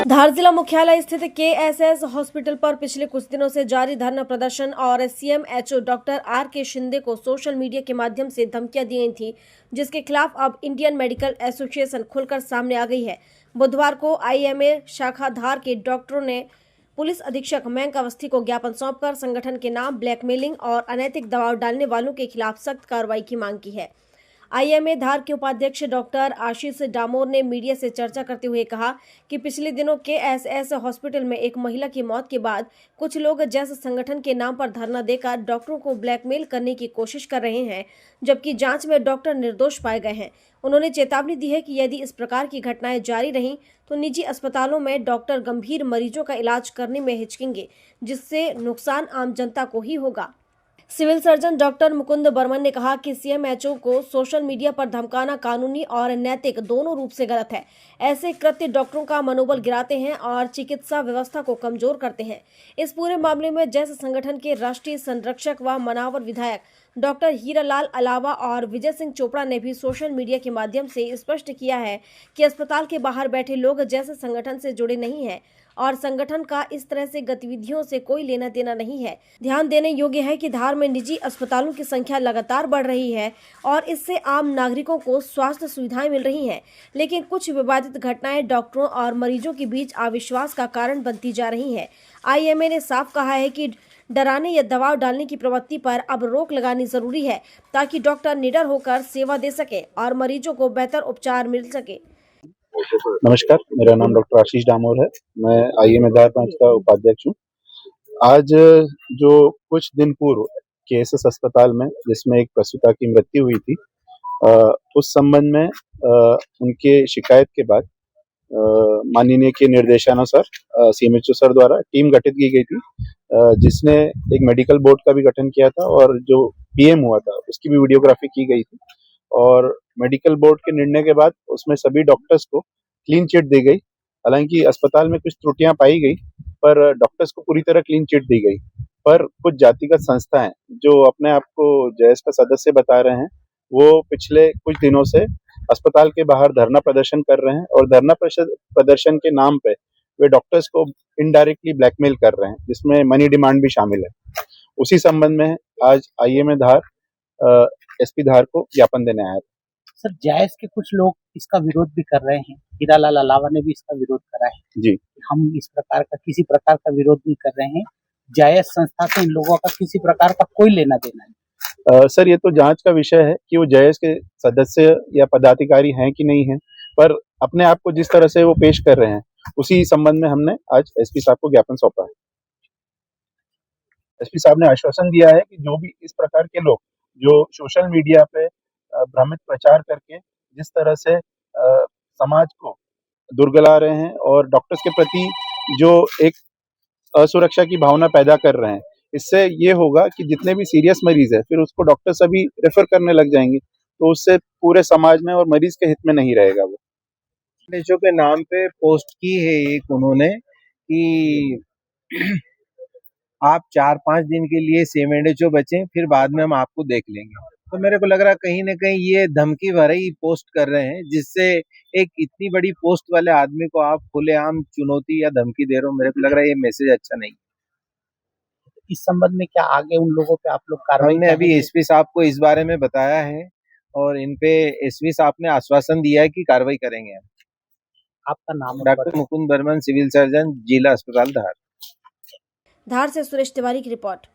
धार जिला मुख्यालय स्थित केएसएस हॉस्पिटल पर पिछले कुछ दिनों से जारी धरना प्रदर्शन और सीएमएचओ डॉक्टर आर.के. शिंदे को सोशल मीडिया के माध्यम से धमकियां दी गई थी, जिसके खिलाफ अब इंडियन मेडिकल एसोसिएशन खुलकर सामने आ गई है। बुधवार को आईएमए शाखा धार के डॉक्टरों ने पुलिस अधीक्षक मयंक अवस्थी को ज्ञापन सौंपकर संगठन के नाम ब्लैकमेलिंग और अनैतिक दबाव डालने वालों के खिलाफ सख्त कार्रवाई की मांग की है। आईएमए धार के उपाध्यक्ष डॉक्टर आशीष डामोर ने मीडिया से चर्चा करते हुए कहा कि पिछले दिनों केएसएस हॉस्पिटल में एक महिला की मौत के बाद कुछ लोग जैसे संगठन के नाम पर धरना देकर डॉक्टरों को ब्लैकमेल करने की कोशिश कर रहे हैं, जबकि जांच में डॉक्टर निर्दोष पाए गए हैं। उन्होंने चेतावनी दी है कि यदि इस प्रकार की घटनाएं जारी रहीं तो निजी अस्पतालों में डॉक्टर गंभीर मरीजों का इलाज करने में हिचकेंगे, जिससे नुकसान आम जनता को ही होगा। Civil surgeon doctor Mukund Barman ने कहा कि सीएमएचओ को सोशल मीडिया पर धमकाना कानूनी और नैतिक दोनों रूप से गलत है। ऐसे कृत्य डॉक्टरों का मनोबल गिराते हैं और चिकित्सा व्यवस्था को कमजोर करते हैं। इस पूरे मामले में जैसे संगठन के राष्ट्रीय संरक्षक व मनावर विधायक डॉक्टर हीरालाल अलावा और विजय सिंह चोपड़ा ने भी सोशल मीडिया के माध्यम से स्पष्ट किया है कि अस्पताल के बाहर बैठे लोग जैसे संगठन से जुड़े नहीं हैं और संगठन का इस तरह से गतिविधियों से कोई लेना देना नहीं है। ध्यान देने योग्य है कि धार में निजी अस्पतालों की संख्या लगातार बढ़ रही है और इससे आम नागरिकों को स्वास्थ्य सुविधाएं मिल रही हैं, लेकिन कुछ विवादित घटनाएं डॉक्टरों और मरीजों के बीच अविश्वास का कारण बनती जा रही है। आईएमए ने साफ कहा है कि डराने या दबाव डालने की प्रवृत्ति पर अब रोक लगानी जरूरी है, ताकि डॉक्टर निडर होकर सेवा दे सके और मरीजों को बेहतर उपचार मिल सके। नमस्कार, मेरा नाम डॉक्टर आशीष डामोर है। मैं आईएमए धार ब्रांच का उपाध्यक्ष हूँ। आज जो कुछ दिन पूर्व केएसएस अस्पताल में जिसमें एक प्रसूता की मृत्यु हुई थी, उस संबंध में उनके शिकायत के बाद माननीय के निर्देशानुसार सीएमएचओ सर द्वारा टीम गठित की गई थी, जिसने एक मेडिकल बोर्ड का भी गठन किया था और जो पीएम हुआ था उसकी भी वीडियोग्राफी की गई थी। और मेडिकल बोर्ड के निर्णय के बाद उसमें सभी डॉक्टर्स को क्लीन चिट दी गई। हालांकि अस्पताल में कुछ त्रुटियां पाई गई, पर डॉक्टर्स को पूरी तरह क्लीन चिट दी गई। पर कुछ जातिगत संस्थाएं जो अपने आप को जैस का सदस्य बता रहे हैं, वो पिछले कुछ दिनों से अस्पताल के बाहर धरना प्रदर्शन कर रहे हैं और धरना प्रदर्शन के नाम पे वे डॉक्टर्स को इनडायरेक्टली ब्लैकमेल कर रहे हैं, जिसमें मनी डिमांड भी शामिल है। उसी संबंध में आज आईएमए धार एसपी धार को ज्ञापन देने आया था। सर, जायज के कुछ लोग इसका विरोध भी कर रहे हैं। हीरालाल अलावा ने भी इसका विरोध करा है जी, हम इस प्रकार का किसी प्रकार का विरोध नहीं कर रहे हैं। जायज संस्था से इन लोगों का किसी प्रकार का कोई लेना देना नहीं। सर, ये तो जांच का विषय है कि वो जायज के सदस्य या पदाधिकारी हैं कि नहीं है, पर अपने आप को जिस तरह से वो पेश कर रहे हैं, उसी संबंध में हमने आज एसपी साहब को ज्ञापन सौंपा है। एसपी साहब ने आश्वासन दिया है कि जो भी इस प्रकार के लोग जो सोशल मीडिया पे भ्रमित प्रचार करके जिस तरह से समाज को दुर्गला रहे हैं और डॉक्टर्स के प्रति जो एक असुरक्षा की भावना पैदा कर रहे हैं, इससे ये होगा कि जितने भी सीरियस मरीज है फिर उसको डॉक्टर सभी रेफर करने लग जाएंगे, तो उससे पूरे समाज में और मरीज के हित में नहीं रहेगा। वो देशों के नाम पे पोस्ट की है एक उन्होंने कि आप 4-5 दिन के लिए सीएमएचओ बचें, फिर बाद में हम आपको देख लेंगे। तो मेरे को लग रहा है कहीं न कहीं ये धमकी भरी पोस्ट कर रहे हैं, जिससे एक इतनी बड़ी पोस्ट वाले आदमी को आप खुलेआम चुनौती या धमकी दे रहे हो। मेरे को लग रहा है ये मैसेज अच्छा नहीं। इस संबंध में क्या आगे उन लोगों पे आप लोग कार्रवाई? हमने अभी एसपी साहब को इस बारे में बताया है और इन पे एसपी साहब ने आश्वासन दिया है कि कार्रवाई करेंगे हम। आपका नाम? Doctor Mukund Barman, civil surgeon, जिला अस्पताल धार। धार से सुरेश तिवारी की रिपोर्ट।